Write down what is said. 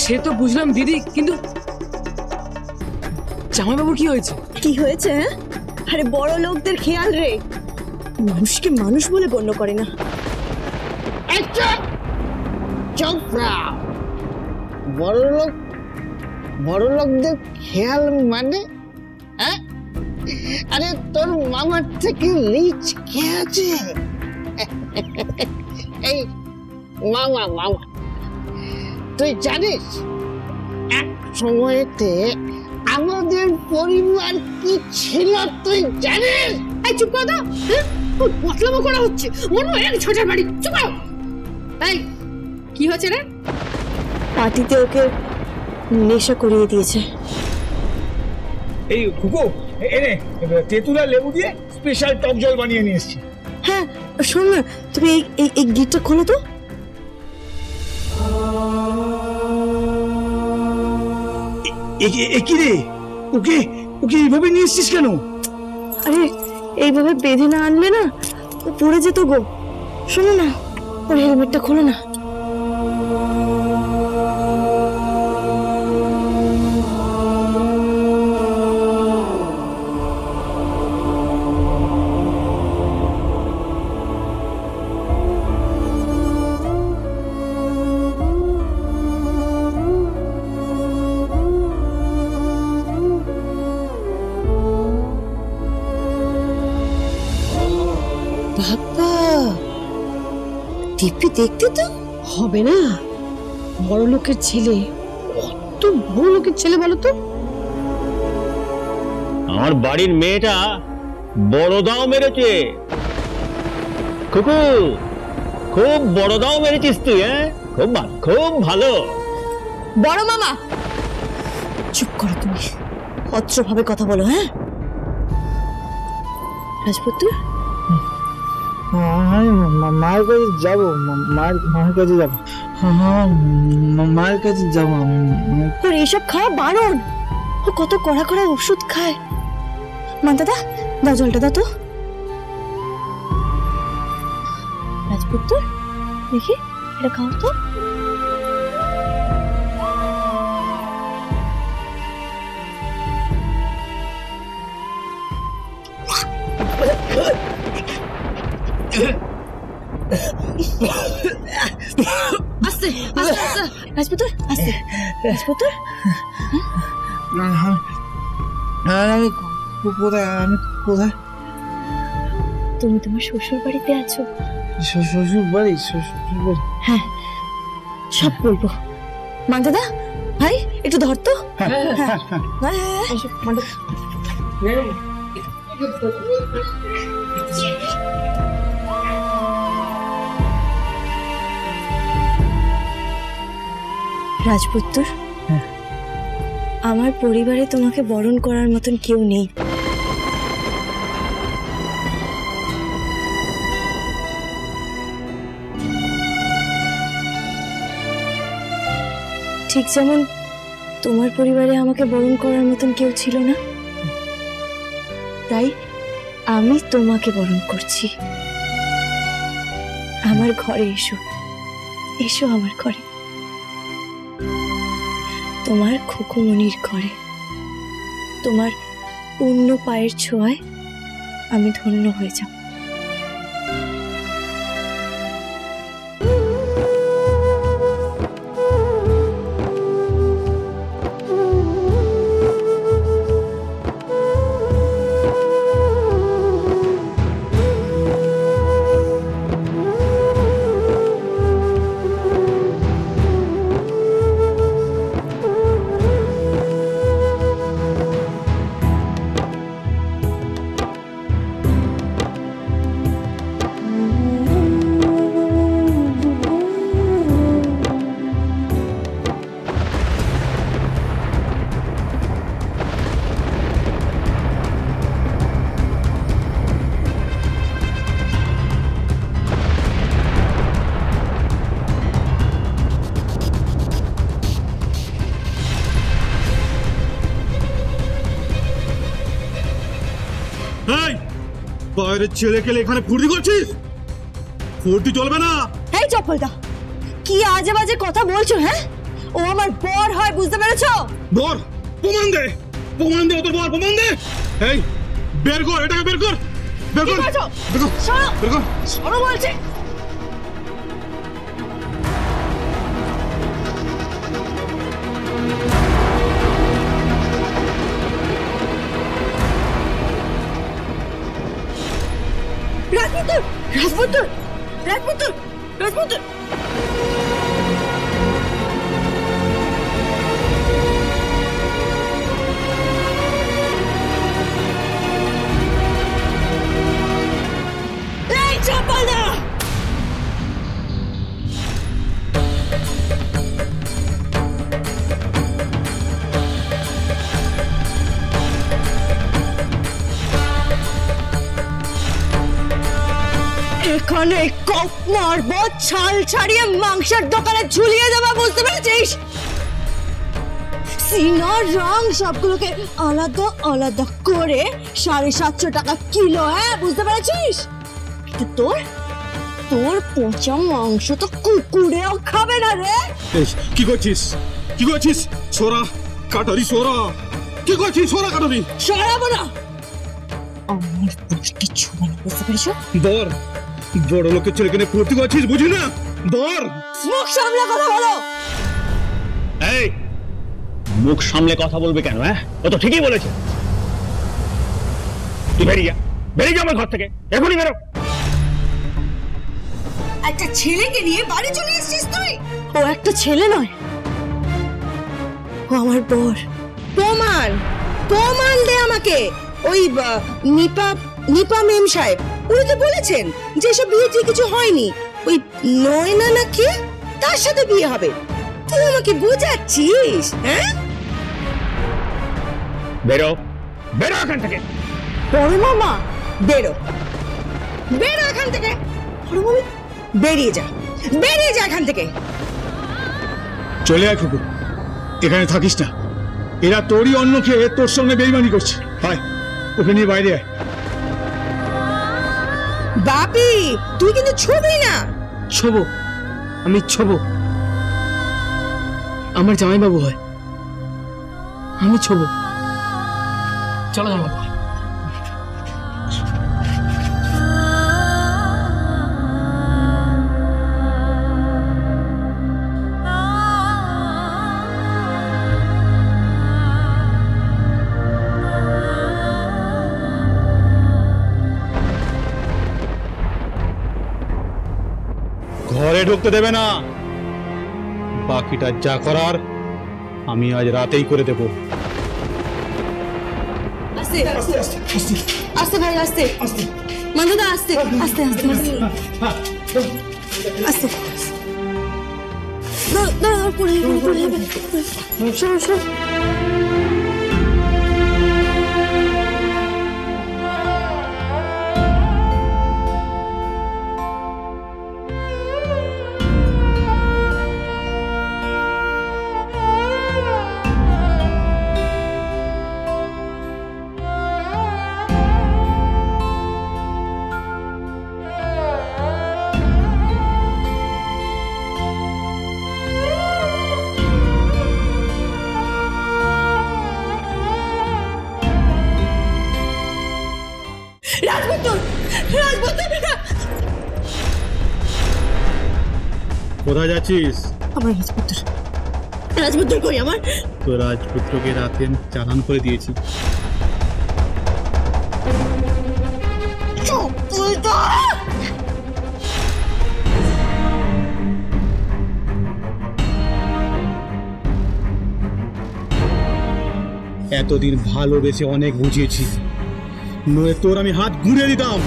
সে তো বুঝলাম দিদি, কিন্তু জামাইবাবুর কি হয়েছে? কি হয়েছে? আরে বড় লোকদের খেয়াল রে, মানুষকে মানুষ বলে গণ্য করে না। বড় লোকদের খেয়াল মানে? আরে তোর মামার থেকে রিচ কে আছে? এই মামা তুই জানিস এক সময়তে আমাদের পরিবার কি ছিল তুই জানিস? এই চুপ কর তো, মতলব করা হচ্ছে মনে হয় এক ছোটার বাড়ি। চুপ কর। এই কি হচ্ছে রে? পার্টিতে ওকে নেশা করিয়ে দিয়েছে। এই কুকু এনে তেঁতুল আর লেবু দিয়ে স্পেশাল টক জল বানিয়ে নিয়ে এসেছি। হ্যাঁ শোন না, তুমি এই গিটটা খোলো তো। কি রে, ওকে এইভাবে নিয়ে এসছিস কেন? আরে এইভাবে বেঁধে না আনলে না ও পড়ে যেত গো। শোনো না, ওর হেলমেটটা খোলো না। বাবা, দিব্যি দেখতে তো হবে না। বড় লোকের ছেলে, কত বড় লোকের ছেলে বলো তো। আমার বাড়ির মেয়েটা বড় দাও মেরেছে। কুকু, খুব বড় দাও মেরেছিস তুই। খুব ভালো। বড় মামা চুপ করো, তুমি ভদ্রভাবে কথা বলো। হ্যাঁ রাজপুত্র, মায়ের কাছে যাবো, মায়ের কাছে যাবো, মায়ের কাছে যাবো। তোর এইসব খাওয়া বারণ। ও কত কড়া কড়া ওষুধ খায়। মান্তাদা দাও জলটা দাও তো। রাজপুত্র দেখি এটা খাও তো। আস্তে আস্তে আস্তে রাজপুত্র আস্তে। রাজপুত্র আমি কোথায়? তুমি তোমার শ্বশুর বাড়িতে আছো। শ্বশুর বাড়ি? হ্যাঁ সব বলবো। মান্তাদা ভাই একটু ধর তো। রাজপুত্র, আমার পরিবারে তোমাকে বরণ করার মতন কেউ নেই। ঠিক যেমন তোমার পরিবারে আমাকে বরণ করার মতন কেউ ছিল না, তাই আমি তোমাকে বরণ করছি। আমার ঘরে এসো, এসো আমার ঘরে, তোমার খুকুমনির ঘরে। তোমার পূর্ণ পায়ের ছোঁয়ায় আমি ধন্য হয়ে যাব। বাইরের ছেলেকে এখানে ফুর্তি করছিস? ফুর্তি চলবে না। এই চপ্পলদা, কি আজে বাজে কথা বলছো? হ্যাঁ, ও আমার বর হয়, বুঝতে পেরেছো? বর? প্রমাণ দে, প্রমাণ দে, ও তোর বর, প্রমাণ দে। এই বের কর, এটাকে বের কর, বের কর, কি করছো? বের কর, সরো, বের কর। সরো বলছে। রাজপুত্র, রাজপুত্র, রাজপুত্র, রাজপুত্র। এই চাপা না। এখানে কপ মারবো, ছাল ছাড়িয়ে মাংসের দোকানে ঝুলিয়ে দেবো, বুঝতে পেরেছিস? সিনার রং সবগুলোকে আলাদা আলাদা করে 750 টাকা কিলো, হ্যাঁ বুঝতে পেরেছিস? কিন্তু তোর তোর পচা মাংস তো কুকুরেও খাবে না রে। এই কি করছিস, কি করছিস? সোরা কাটারি, সোরা কি করছিস? সোরা কাটারি। সরাবো না, আমার পুষ্টি ছুঁয়ে না, বুঝতে পেরেছো? বর, বড় লোকের ছেলেকে নিয়ে ফুর্তি করছিস, বুঝি না? বর, মুখ সামলে কথা বলো। এই মুখ সামলে কথা বলবে কেন? হ্যাঁ, ও তো ঠিকই বলেছে। তুই বেরিয়ে যা, বেরিয়ে যা আমার ঘর থেকে, এখনই বেরো। একটা ছেলেকে নিয়ে বাড়ি চলে এসেছিস তুই? ও একটা ছেলে নয়, ও আমার বর। প্রমাণ, প্রমাণ দে আমাকে। ওই নিপা মেম সাহেব উনি তো বলেছেন যে এসব বিয়ে দিয়ে কিছু হয়নি, ওই নয়না নাকি তার সাথে বিয়ে হবে। তুই আমাকে বোঝাচ্ছিস? হ্যাঁ, বেরো, বেরো এখান থেকে। বড় মামা বেরো, বেরো এখান থেকে। বড় মামা বেরিয়ে যা, বেরিয়ে যা এখান থেকে। চলে আয় খুকু, এখানে থাকিস না। এরা তোরই অন্ন খেয়ে তোর সঙ্গে বেইমানি করছে। হয় ওকে নিয়ে বাইরে আয়। বাপি তুই কিন্তু ছবি না। ছোবো, আমি ছোবো। আমার জামাইবাবু হয়, আমি ছোবো। চলো জামাইবাবু। ঘরে ঢুকতে দেবে না। বাকিটা যা করার আমি আজ রাতেই করে দেব। আস্তে আস্তে ভাই, আস্তে মান্দাদা, আস্তে আস্তে আস্তে আস্তে। না পড়ে যাবে। সরো সরো। কোথায় যাচ্ছিস? আমার রাজপুত্র, রাজপুত্র কই আমার? তো রাজপুত্রকে রাতে আমি চালান করে দিয়েছি। এতদিন ভালোবেসে অনেক বুঝিয়েছি, নয় তোর আমি হাত ঘুরিয়ে দিতাম।